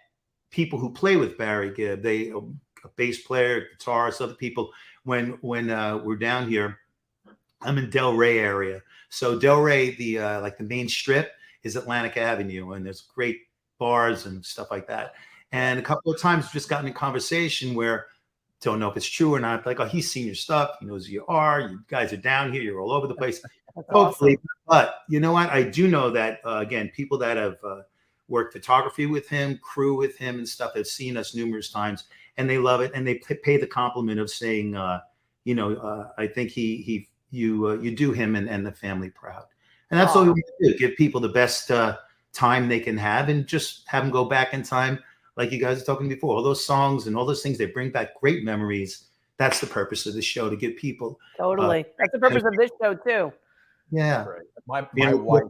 people who play with Barry Gibb. A bass player, guitarist, other people. When we're down here, I'm in Delray area. So Delray, the main strip is Atlantic Avenue, and there's great bars and stuff like that. And a couple of times just gotten in conversation where don't know if it's true or not. Like, oh, he's seen your stuff. He knows who you are. You guys are down here. You're all over the place. Hopefully. Awesome. But you know what? I do know that, again, people that have worked photography with him, crew with him and stuff, have seen us numerous times, and they love it. And they pay the compliment of saying, I think you do him and the family proud. And that's what we want to do, give people the best time they can have, and just have them go back in time. Like you guys were talking before, all those songs and all those things, they bring back great memories. That's the purpose of the show, to give people. Totally. That's the purpose of this show too. Yeah. Right. My wife.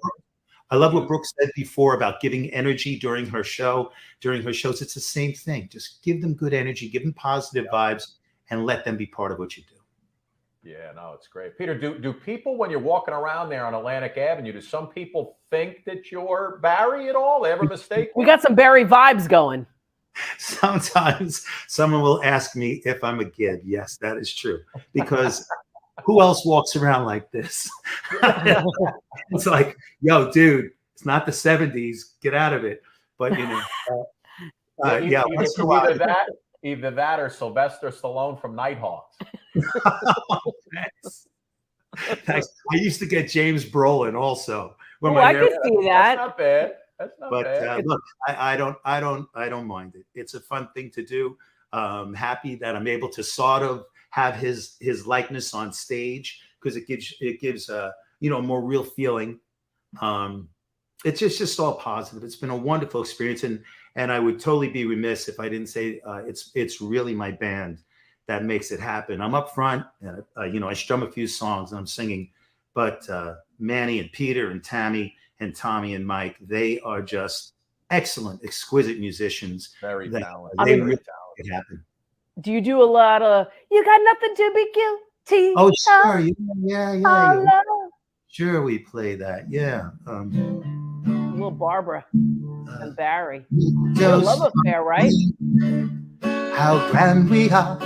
I love what Brooke said before about giving energy during her shows. It's the same thing. Just give them good energy, give them positive vibes, and let them be part of what you do. Yeah, no, it's great. Peter, do people, when you're walking around there on Atlantic Avenue, do some people think that you're Barry at all? They ever mistake? We got some Barry vibes going. Sometimes someone will ask me if I'm a Gibb. Yes, that is true. Because who else walks around like this? It's like, yo, dude, it's not the 70s. Get out of it. But, Either that or Sylvester Stallone from Nighthawks. Thanks. I used to get James Brolin also. I could see that. That's not bad. That's not bad. Look, I don't mind it. It's a fun thing to do. Happy that I'm able to sort of have his likeness on stage, because it gives a more real feeling. It's just all positive. It's been a wonderful experience, and I would totally be remiss if I didn't say it's really my band that makes it happen. I'm up front, and I strum a few songs and I'm singing, but Manny and Peter and Tammy and Tommy and Mike, they are just excellent, exquisite musicians. Very talented. They really make it happen. Do you do a lot of "You Got Nothing to Be Guilty"? Oh, sure. Yeah. Sure, we play that. Yeah. Little Barbara and Barry. A love affair, right? How grand we are.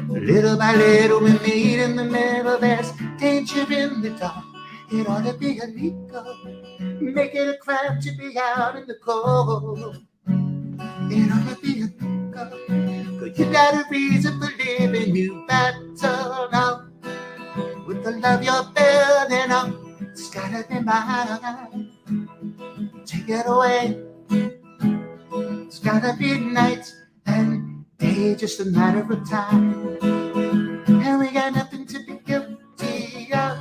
Little by little we meet in the middle. There's danger in the dark. It ought to be illegal. Make it a crime to be out in the cold. It ought to be illegal. 'Cause you got a reason for living. You battle out with the love you're building up. It's gotta be mine. Take it away. It's gotta be night and day, just a matter of time. And we got nothing to be guilty of.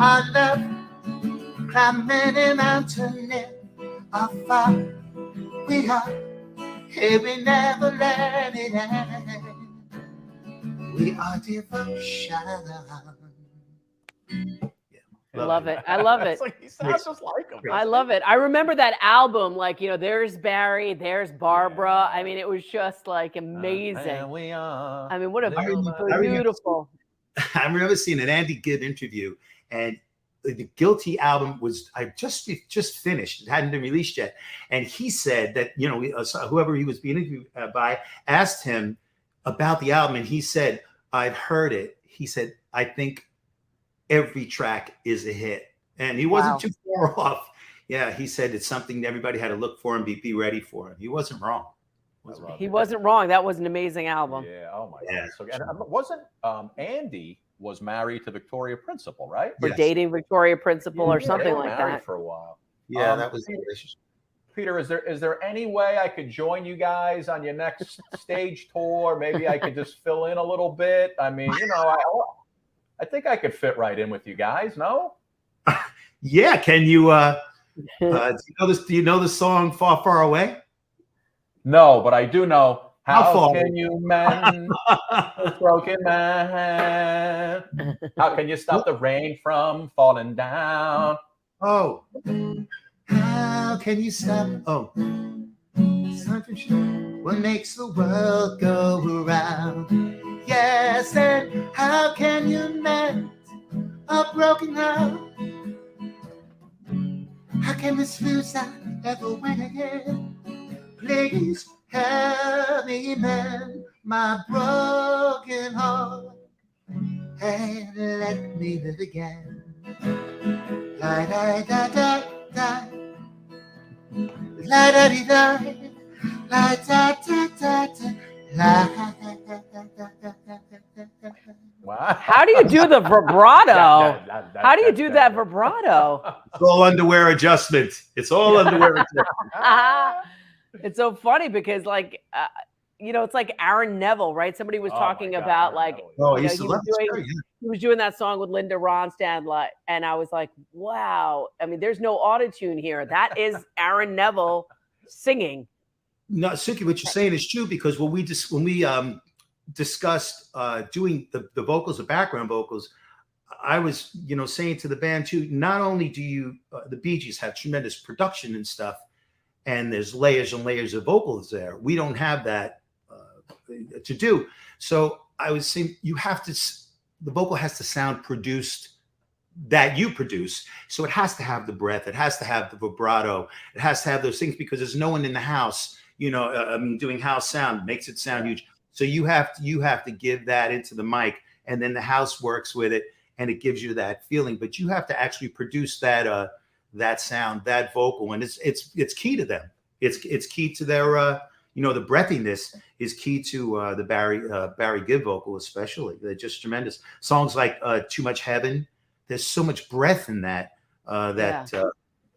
Our love climbing a mountain in our far. We are here, we never let it end. We are devotion. I love it. I love it. It's like he sounds just like him. I love it. I remember that album, like, you know, there's Barry, there's Barbara. I mean, it was just like amazing. And we are. I mean, what a I beautiful. I remember seeing an Andy Gibb interview, and the Guilty album was I just finished. It hadn't been released yet, and he said that, you know, whoever he was being interviewed by asked him about the album, and he said, "I've heard it." He said, "I think every track is a hit," and he wasn't too far off. Yeah, he said it's something everybody had to look for and be ready for. And he wasn't wrong. He wasn't wrong. That was an amazing album. Yeah. Oh my God. So, and wasn't Andy was married to Victoria Principal, right? Or dating Victoria Principal or something like married that. for a while. Yeah, that was the relationship. Peter, is there any way I could join you guys on your next stage tour? Maybe I could just fill in a little bit. I mean, you know, I think I could fit right in with you guys. No? Yeah. Can you? Do you know the song "Far, Far Away"? No, but I do know How far? can you mend a broken man? How can you stop the rain from falling down? Oh, how can you stop? Oh, what makes the world go around? Yes, and how can you mend a broken heart? How can this lose I ever win again? Please help me mend my broken heart and let me live again. La da da da da, la da di da, la da da da da, la da da da da. Wow. How do you do the vibrato? How do you do that vibrato? It's all underwear adjustment. It's all underwear adjustment. It's so funny because, like, you know, it's like Aaron Neville, right? Somebody was talking about, like, he was doing that song with Linda Ronstadt, like, and I was like, wow. I mean, there's no auto-tune here. That is Aaron Neville singing. No, Suki, what you're saying is true, because when we discussed doing the vocals, the background vocals, I was, you know, saying to the band too, not only do you the Bee Gees have tremendous production and stuff, and there's layers and layers of vocals there. We don't have that to do. So I was saying the vocal has to sound produced that you produce. So it has to have the breath. It has to have the vibrato. It has to have those things, because there's no one in the house, you know, I mean, doing house sound makes it sound huge. So you have to give that into the mic, and then the house works with it, and it gives you that feeling. But you have to actually produce that that sound, that vocal, and it's key to them. It's key to their you know, the breathiness is key to the Barry Gibb vocal, especially. They're just tremendous. Songs like "Too Much Heaven," there's so much breath in that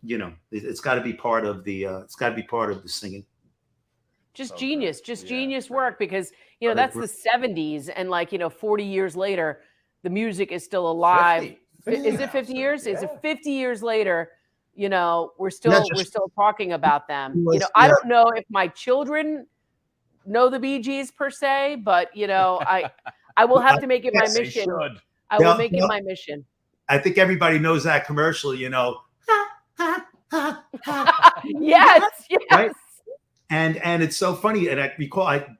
you know, it's got to be part of the singing. Just genius, genius work, because, you know, that's the 70s, and, like, you know, 40 years later, the music is still alive. 50. Is it 50 years? Yeah. Is it 50 years later? You know, we're still talking about them. You know, I don't know if my children know the Bee Gees per se, but, you know, I will have to make it my mission. I will make it my mission. I think everybody knows that commercial, you know. Yes. Right? And it's so funny, and I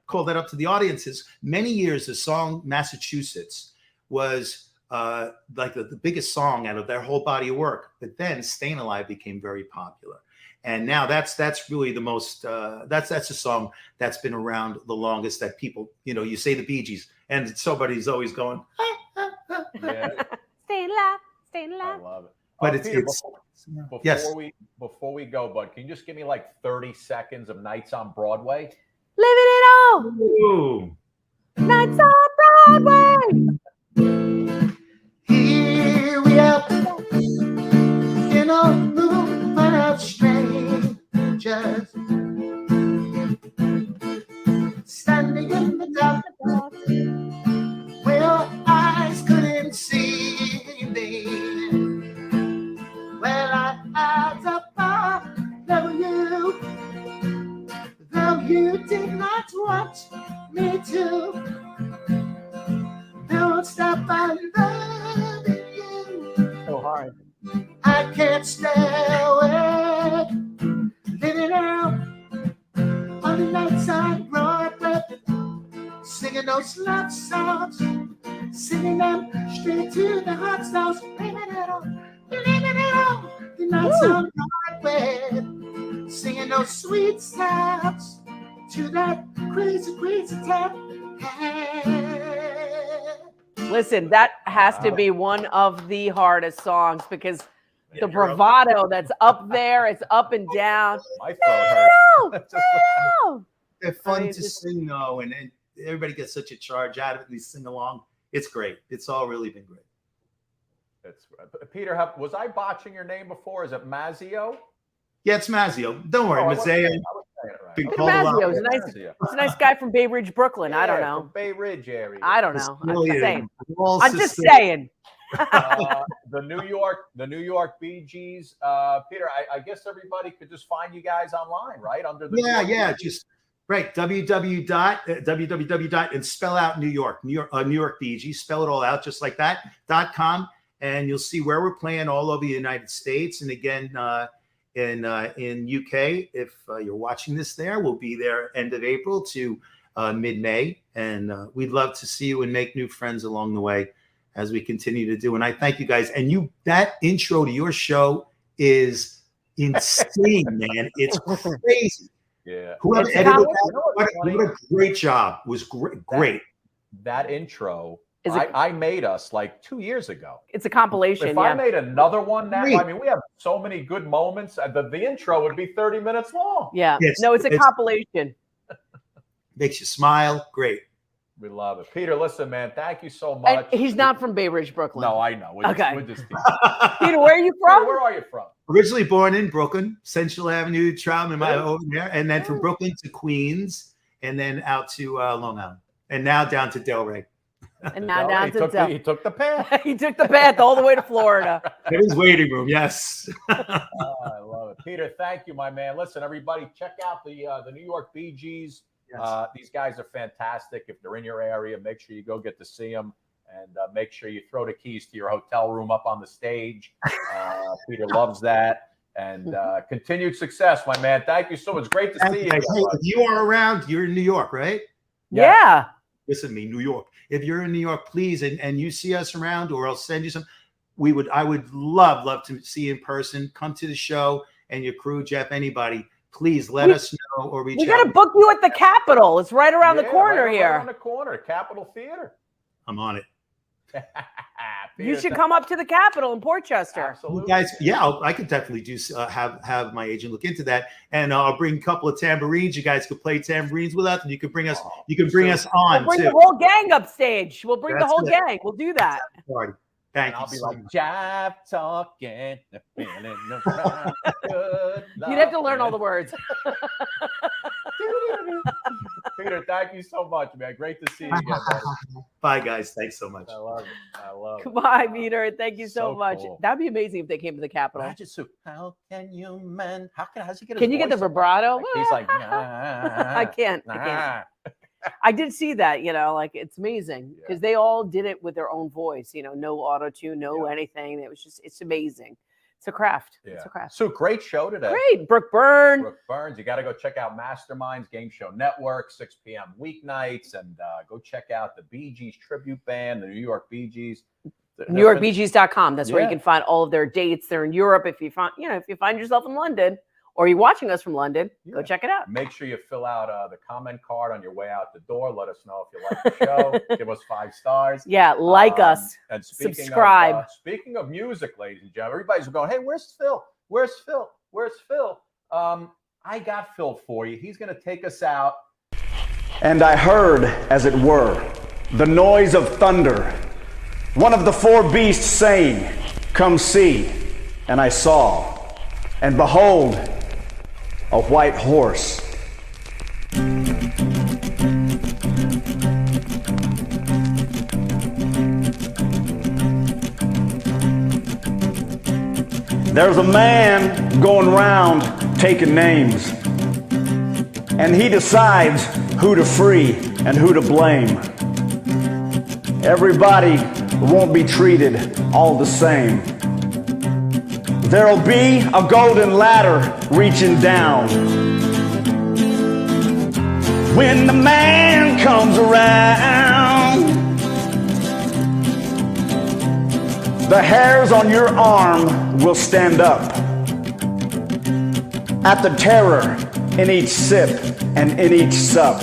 call that up to the audiences. Many years, the song "Massachusetts" was like the biggest song out of their whole body of work. But then "Staying Alive" became very popular, and now that's really the most that's a song that's been around the longest. That people, you know, you say the Bee Gees, and somebody's always going, yeah. Staying alive, staying alive. I love it. But Peter, before we go, bud, can you just give me like 30 seconds of Nights on Broadway? Living it all. Ooh. Nights on Broadway. Here we are in a room full of strangers, standing in the dark where your eyes couldn't see me. Well, I had to follow you, though you did not want me to. Don't stop, I'm loving you. So hard. I can't stay away. Living out on the night side Broadway, singing those love songs, singing them straight to the heart stones. Living it on the night side Broadway, singing those sweet sounds to that crazy, crazy town. Listen, that has to be one of the hardest songs because the bravado that's up there, it's up and down. My throat hurts. They're fun to sing though, and everybody gets such a charge out of it. And they sing along. It's great. It's all really been great. It's Peter. Was I botching your name before? Is it Mazzio? Yeah, it's Mazzio. Don't worry, Mazzio. Peter Mazzio is a nice guy from Bay Ridge, Brooklyn. I don't know. From Bay Ridge area. I don't know. I'm just saying. I'm just saying. The New York Bee Gees. Peter, I guess everybody could just find you guys online, right? Under the just right. www. And spell out New York Bee Gees. Spell it all out just like that. .com, and you'll see where we're playing all over the United States. And again, in UK, if you're watching this there, we'll be there end of April to mid-May, and we'd love to see you and make new friends along the way as we continue to do. And I thank you guys. And that intro to your show is insane, man. It's crazy. Yeah. Whoever edited that, what a great job. It was great. That intro, I made us like 2 years ago. It's a compilation. If I made another one now, I mean, we have so many good moments. The intro would be 30 minutes long. Yeah. No, it's a compilation. Makes you smile. Great. We love it. Peter, listen, man, thank you so much. And he's not from Bay Ridge, Brooklyn. No, I know. Okay. We're just Peter, where are you from? Where are you from? Originally born in Brooklyn, Central Avenue, Troutman, over there, and then from Brooklyn to Queens, and then out to Long Island, and now down to Delray. And now down to Del. He took the path. He took the path all the way to Florida. His waiting room, yes. I love it. Peter, thank you, my man. Listen, everybody, check out the New York Bee Gees. Yes. These guys are fantastic. If they're in your area, make sure you go get to see them, and make sure you throw the keys to your hotel room up on the stage. Peter loves that. And continued success, my man. Thank you so much. Great to see you. Hey, if you are around, you're in New York, right? Yeah. Listen to me, New York. If you're in New York, please, and you see us around, or I'll send you some. I would love to see you in person. Come to the show, and your crew, Jeff, anybody. Please let us know or reach out. We got to book you at the Capitol. It's right around the corner here. Right around the corner, Capitol Theater. I'm on it. You should come up to the Capitol in Portchester. Absolutely. Guys, I could definitely do have my agent look into that, and I'll bring a couple of tambourines. You guys could play tambourines with us, and you could bring us. You can bring us on. We'll bring too. the whole gang up stage. We'll bring the whole gang. We'll do that. Party. Thank you. I'll be like jive talking, feeling around good. You'd have to learn all the words. Peter, thank you so much, man. Great to see you again. Bye, guys. Thanks so much. I love it. I love it. Goodbye, Peter. Thank you so much. Cool. That'd be amazing if they came to the Capitol. How can you, man? How's he get? Can you get the vibrato? Like, he's like, nah, I can't. I did see that, like it's amazing because they all did it with their own voice, no auto tune, no anything. It's amazing. It's a craft. Yeah. It's a craft. So great show today. Great. Brooke Byrne. You got to go check out Masterminds Game Show Network, 6 p.m. weeknights, and go check out the Bee Gees tribute band, the New York Bee Gees. NewYorkBeeGees.com. That's where you can find all of their dates. They're in Europe. If you find yourself in London, or you're watching us from London, go check it out. Make sure you fill out the comment card on your way out the door. Let us know if you like the show. Give us 5 stars. Yeah, like us. And subscribe. Speaking of music, ladies and gentlemen, everybody's going, hey, where's Phil? Where's Phil? Where's Phil? I got Phil for you. He's going to take us out. And I heard, as it were, the noise of thunder. One of the 4 beasts saying, come see. And I saw, and behold, a white horse. There's a man going round taking names, and he decides who to free and who to blame. Everybody won't be treated all the same. there'll be a golden ladder reaching down. When the man comes around, the hairs on your arm will stand up at the terror in each sip and in each sup.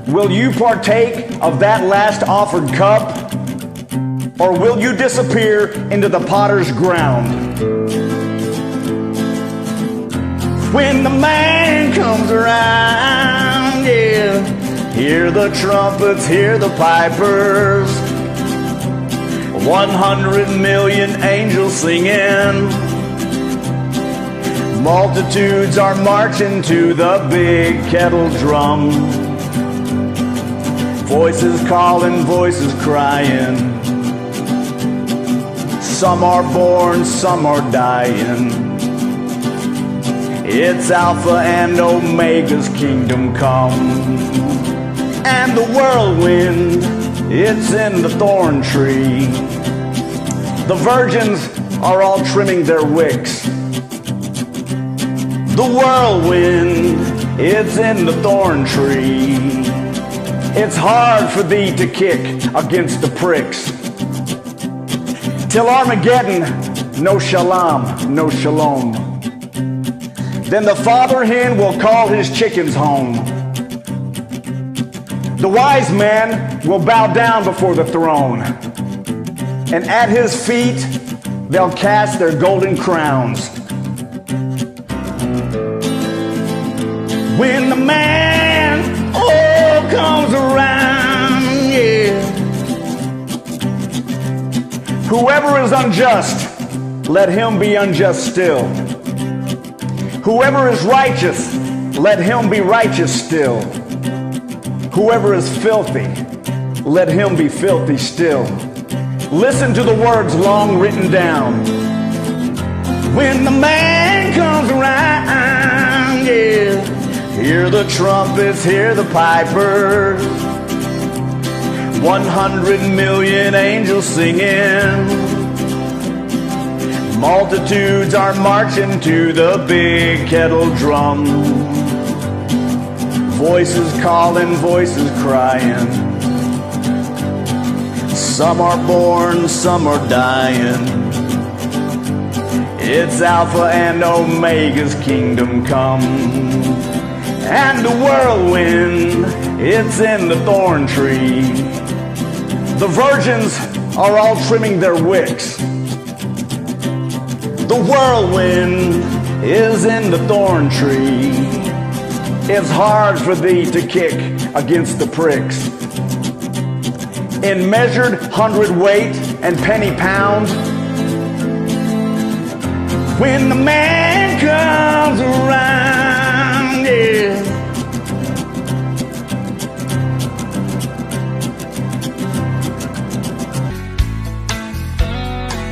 Will you partake of that last offered cup, or will you disappear into the potter's ground? When the man comes around, yeah, hear the trumpets, hear the pipers, 100 million angels singing. Multitudes are marching to the big kettle drum. Voices calling, voices crying. Some are born, some are dying. It's Alpha and Omega's kingdom come. And the whirlwind, it's in the thorn tree. The virgins are all trimming their wicks. The whirlwind, it's in the thorn tree. It's hard for thee to kick against the pricks. Till Armageddon, no shalom, no shalom. Then the father hen will call his chickens home. The wise man will bow down before the throne, and at his feet they'll cast their golden crowns. When the man comes around, yeah. Whoever is unjust, let him be unjust still. Whoever is righteous, let him be righteous still. Whoever is filthy, let him be filthy still. Listen to the words long written down. When the man comes around, yeah. Hear the trumpets, hear the pipers, 100 million angels singing. Multitudes are marching to the big kettle drum. Voices calling, voices crying. Some are born, some are dying. It's Alpha and Omega's kingdom come. And the whirlwind, it's in the thorn tree. The virgins are all trimming their wicks. The whirlwind is in the thorn tree. It's hard for thee to kick against the pricks. In measured hundredweight and penny pound, when the man comes around, yeah.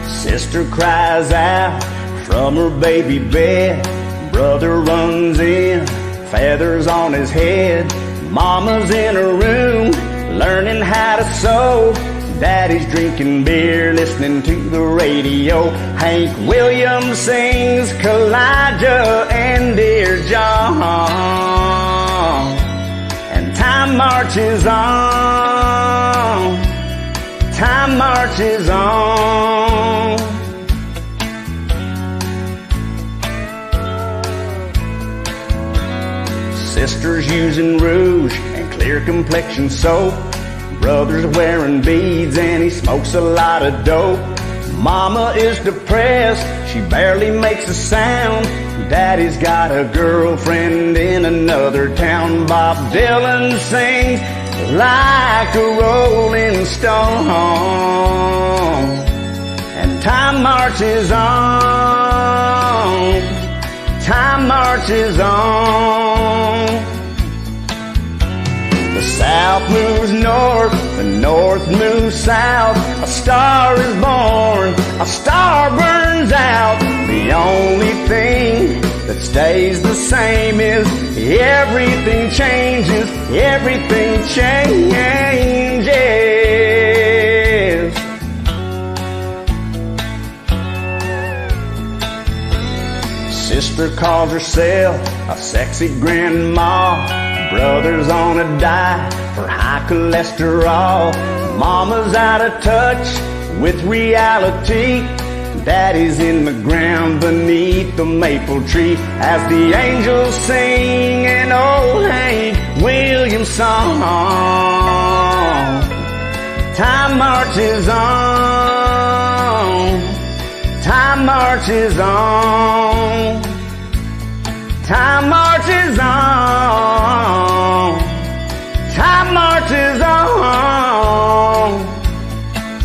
Sister cries out from her baby bed. Brother runs in, feathers on his head. Mama's in her room, learning how to sew. Daddy's drinking beer, listening to the radio. Hank Williams sings Kalijah and Dear John. And time marches on. Time marches on. Sisters using rouge and clear complexion soap. Brother's wearing beads and he smokes a lot of dope. Mama is depressed, she barely makes a sound. Daddy's got a girlfriend in another town. Bob Dylan sings like a rolling stone. And time marches on. Time marches on. The south moves north, the north moves south. A star is born, a star burns out. The only thing that stays the same is everything changes, everything changes. Sister calls herself a sexy grandma. Brother's on a diet for high cholesterol. Mama's out of touch with reality. Daddy's in the ground beneath the maple tree as the angels sing an old Hank Williams song. Time marches on. Time marches on. Time marches on. Time marches on.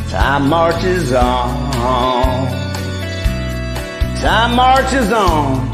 Time marches on. Time marches on.